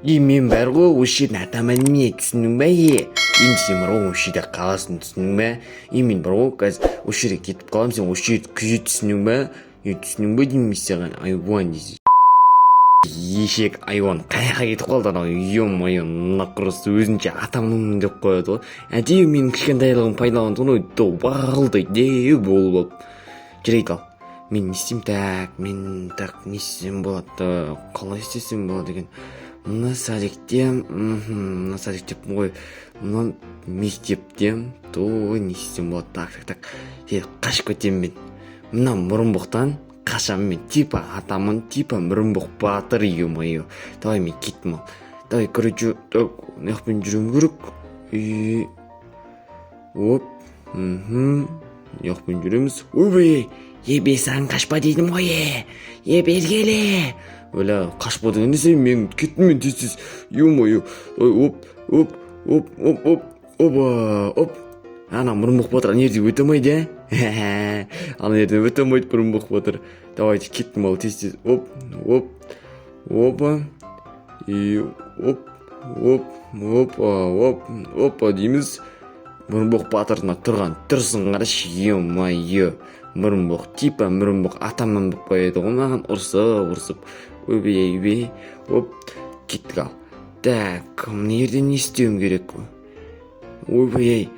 Мен бар ғой осы жердің атаман не түсіндің бе енді сен бар ғой осы жерде қаласың түсіндің бе мен бар ғой қазір осы жерге кетіп қаламын сен осы жерді күзет түсіндің бе түсіндің бе деймін саған айуан дейсің ешек айуан қай жаққа кетіп қалды анау е-мое мына просто өзінше атамын деп қояды ғой әдейі менің кішкентайлығымды пайдаланып бағылдай деу болып жүрейік ал мен не істеймін не істесем болады қалай істесем болады екен мына садикте ғой мына мектепте не істесем болады так қашып кетемін мен мына мұрынбоқтан қашамын мен типа атамын типа мұрынбоқ батыр е-мое давай мен кеттім ал давай короче мына жақпен жүруім керек оп мына жақпен жүреміз ойбай бе саған қашпа дедім ғой бергеле өлә қашпа деген десем мен кеттім мен тез е-мое оп ана мұрынбоқ батыр ана жерде өте алмайды ана жерде өте алмайды мұрынбоқ батыр давайте кеттім ал тез опа и опа дейміз мұрынбоқ батырына тұрған тұрсын қарашы е-мое мұрынбоқ типа мұрынбоқ атамнан болып қояды ғой маған ұрсып ойбай оп кеттік ал так мына жерде не істеуім керек ойбай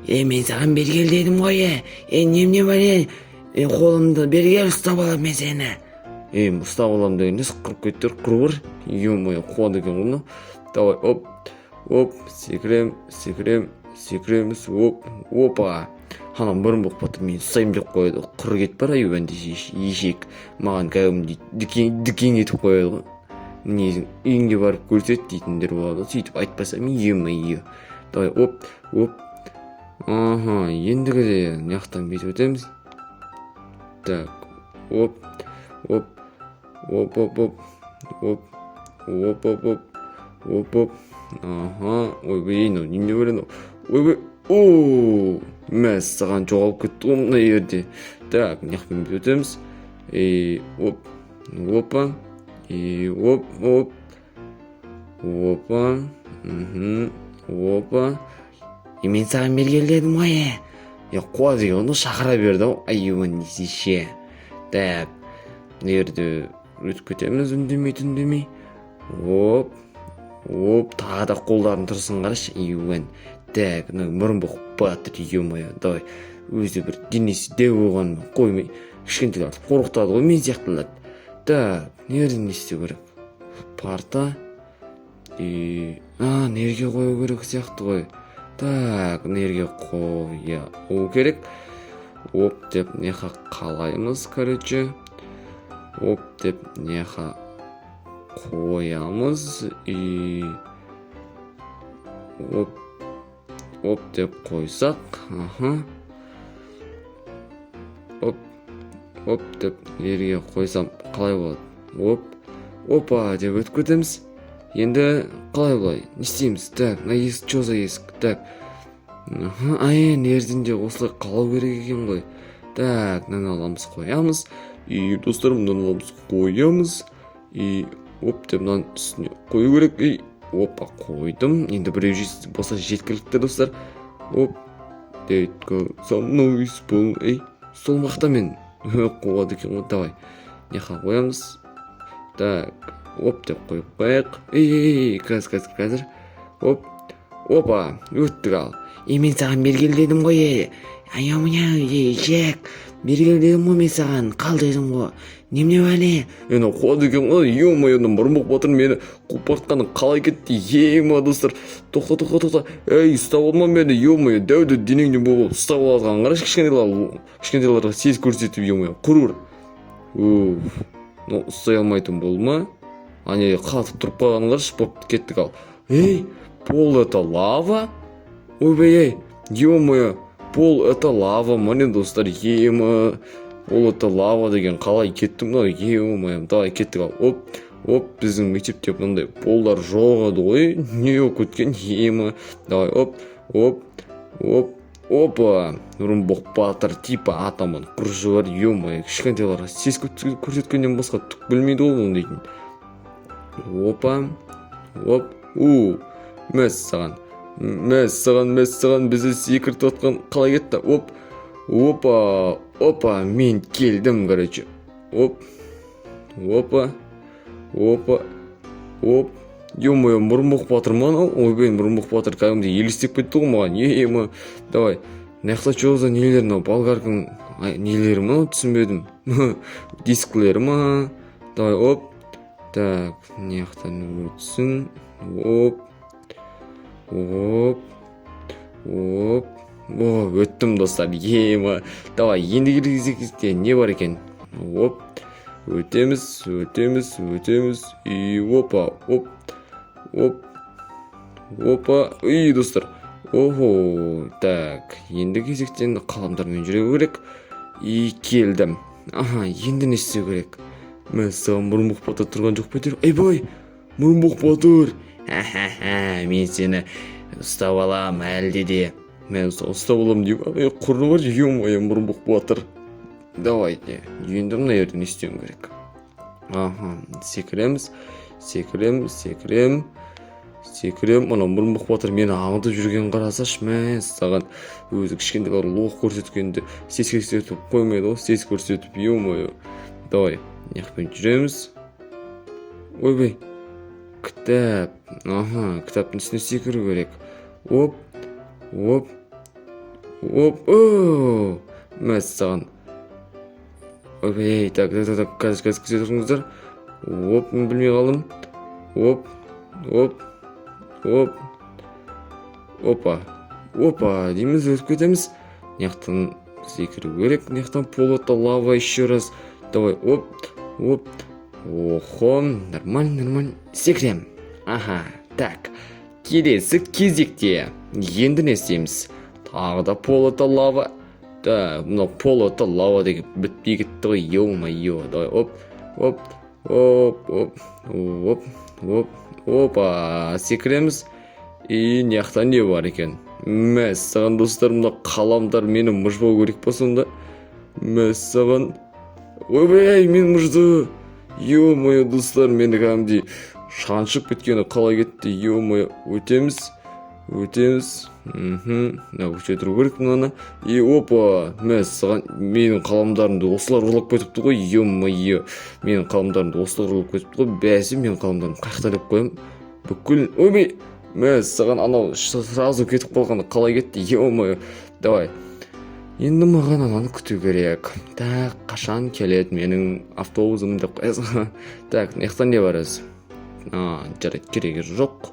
мен саған бергел дедім ғой немене бар қолымды бергел ұстап аламын мен сені ұстап аламын деген несі құрып кеттір құрғыр е-мое қуады екен ғой мынау давай оп секіреміз опа ана мұрынбоқ батыр мен ұстаймын деп қояды құр кетіп бар айуан ешек маған кәдімгідей дүкен етіп қояды ғой мінезің үйіңде барып көрсет дейтіндер болады сөйтіп айтпасам е-мое давай оп ендігіде мына жақтан бүйтіп өтеміз так оп ойбай мынау немене бар анау ойбай мәссаған жоғалып кетті ғой мына жерде так мына жақпен бүйтіп өтеміз опа мен саған бергел дедім ғой қуады екен ғой шақыра берді ау айуан несеше так мына жерде өтіп кетеміз үндемей оп тағы да қолдарын тұрсын қарашы айуан так мұрынбоқ батыр е-мое давай өзі бір денесі дәу болған қоймай кішкентайларды қорқытады ғой мен сияқтыларды так мына жерде не істеу керек парта мына жерге қою керек сияқты ғой так мына жерге қою керек оп деп мына жаққа қалаймыз короче оп деп мына жаққа қоямыз оп деп қойсақ оп деп жерге қойсам қалай болады опа деп өтіп кетеміз енді қалай былай не істейміз так мына есік че за есік так мына жерден де осылай қалау керек екен ғой так мынаны аламыз қоямыз достар мынаны аламыз қоямыз оп деп мынаның үстіне қою керек опа қойдым енді біреу болса жеткілікті достар оп со мной испол сол мақта мен қуады екен ғой давай мына жаққа қоямыз так оп деп қойып қояйық қазір опа өттік ал мен саған бергел дедім ғой ешек бергел дедім ғой мен саған қал дедім ғой немене бәле мынау қуады екен ғой е-мое мұрынбоқ батыр мені қуып бартқаны қалай кетті достар тоқта ұстап алма мені е-мое дәуді денеңде болып ұстап алған қарашы кішкентайларға сес көрсетіп е-мое құрғыр ұстай алмайтын болды ма ана қатып тұрып қалғанын қарашы болып кеттік ал пол это лава ойбай е-мое пол это лава міне достар пол это лава деген қалай кеттім мынау е-мое давай кеттік ал оп біздің мектепте мындай полдар жоқ еді ғой не болып кеткен давай опа мұрынбоқ батыр типа атаман құржы бар е-мое кішкентайларға сес көрсеткеннен басқа түк білмейді ғой бұл дейтін опа оп, мәссаған, бізді секіртіп отқан қалай кетті? Опа, мен келдім, короче. Опа, ё-моё, Мұрынбоқ батыр ма анау? Ойбай, Мұрынбоқ батыр кәдімгідей елестеп кетті ғой маған. Давай, мынаяқта что за нелер мынау, болгарканың нелері ма, түсінбедім. Дисклері ма? Давай, так, мынаяқтан өтсін. Өттім достар. Давай, енді кезекте не бар екен? Өтеміз. И опа. Достар. Так, енді кезектен қаламдармен жүру керек. И келдім. Енді не істеу керек? Мәссаған, Мұрынбоқ батыр тұрған жоқ па? Бай, Мұрынбоқ батыр. Мен сені ұстап алам әлде де. Мен ұстап алам дейм. Құрны бар, ё-моё, Мұрынбоқ батыр. Давайте, енді мына жерде не істеуім керек? Секіреміз. Ана Мұрынбоқ батыр мені аңдып жүрген қарасашы, мәссаған. Өзі кішкенде бар лоқ көрсеткенде сес көрсетіп қоймайды ғой, сес көрсетіп, ё-моё. Давай, неқпен жүреміз. Ойбай, кітап. Кітаптың үстіне секіру керек. Мәссаған. Ойбай, так, қазір күзет тұрыңыздар. Мен білмей қалдым. Опа, дейміз, өтіп кетеміз. Неқтан секіру керек, неқтан полота лава еще раз. Давай, нормально. Секірем. Так, келесі кезекте. Енді не істейміз? Тағы да полота лава. Так, мына полота лава деген бітпей кетті ғой, ё-моё. Давай, опа, секіреміз. И неқтан не бар екен? Мәссаған достар, мына қаламдар мені мұжбау керек па сонда? Мәссаған. Ойбай, мен мұжды. Ё-моё, достар, мені кәдімгідей шаншып кеткені қалай кетті? Ё-моё, өтеміз. Өте тұру керек мынаны. И опа, мәссаған, менің қаламдарымды осылар ұрлап кетіпті ғой. Ё-моё, менің қаламдарымды осылар ұрлап кетіпті ғой. Бәсі, менің қаламдарымды қақталап қоям. Бүкіл, ойбай, мәссаған, анау сразу кетіп қалғаны қалай кетті? Ё-моё. Давай, енді маған ананы күту керек. Так, қашан келеді менің автобусым деп қойсың. Так, неқтан не бар өзі? Жарайды, керегі жоқ.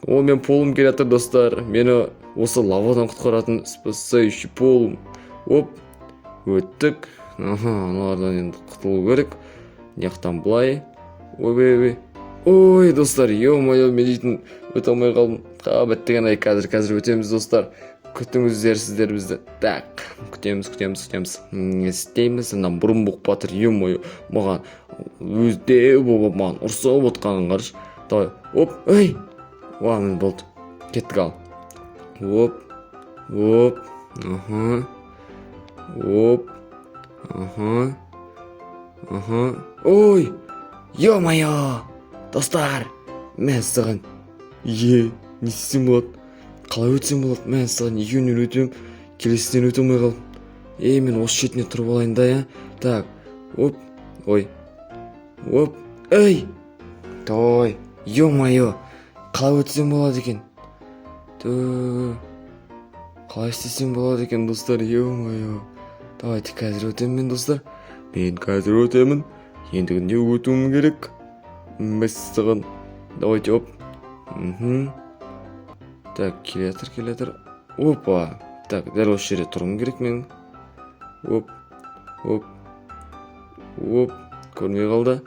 Мен полым келетір достар. Мені осы лавадан құтқаратын спасающий полым. Өттік. Аналардан енді құтылу керек. Неқтан былай. Ой, достар, ё-моё, мен дейтін өте алмай қалдым. Бәттеген ай, қазір өтеміз достар. Күтіңіздер сіздер бізді. Так, күтеміз. Не істейміз? Мұрынбоқ батыр, ё-моё, маған өзде болып маған ұрсып отқанын қараш. Давай, мен болды. Кеттік ал. Ой, ё-моё, достар, мәссаған. Не істесем болады? Қалай өтсем болады? Мәссаған, екеуінен өтем, келесіден өте алмай қалдым. Мен осы шетіне тұрып алайын да, Так, ё-моё, қалай өтсем болады екен? Қалай істесем болады екен, достар, ё-моё. Давайте қазір өтемін мен, достар. Мен қазір өтемін. Ендігінде өтуім керек. Мәссаған. Давайте, Так, келетір. Опа. Так, дәл осы жерде тұрым керек мен. Көрмей қалды.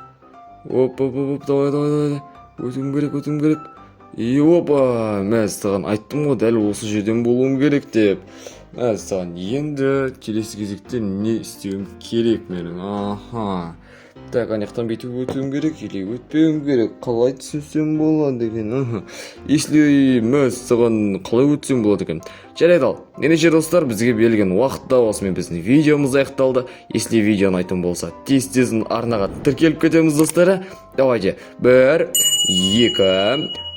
Давай. Өтуім керек. И опа, мәссаған, айттым ғой, дәл осы жерден болуым керек деп. Мәссаған, енді келесі кезекте не істеуім керек менің? Так, анаяқтан бүйтіп өтуім керек или өтпеуім керек, қалай түсінсем болады екен. Если мәз саған қалай өтсем болады екен. Жарайды ал, ендеше достар, бізге берілген уақытта осымен біздің видеомыз аяқталды. Если видео ұнайтын болса, тез-тезін арнаға тіркеліп кетеміз достар. Давайте 1 2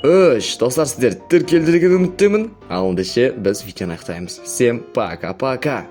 3 достар, сіздер тіркелді деген үміттемін. Ал ендеше біз видеоны аяқтаймыз. Всем пока-пока.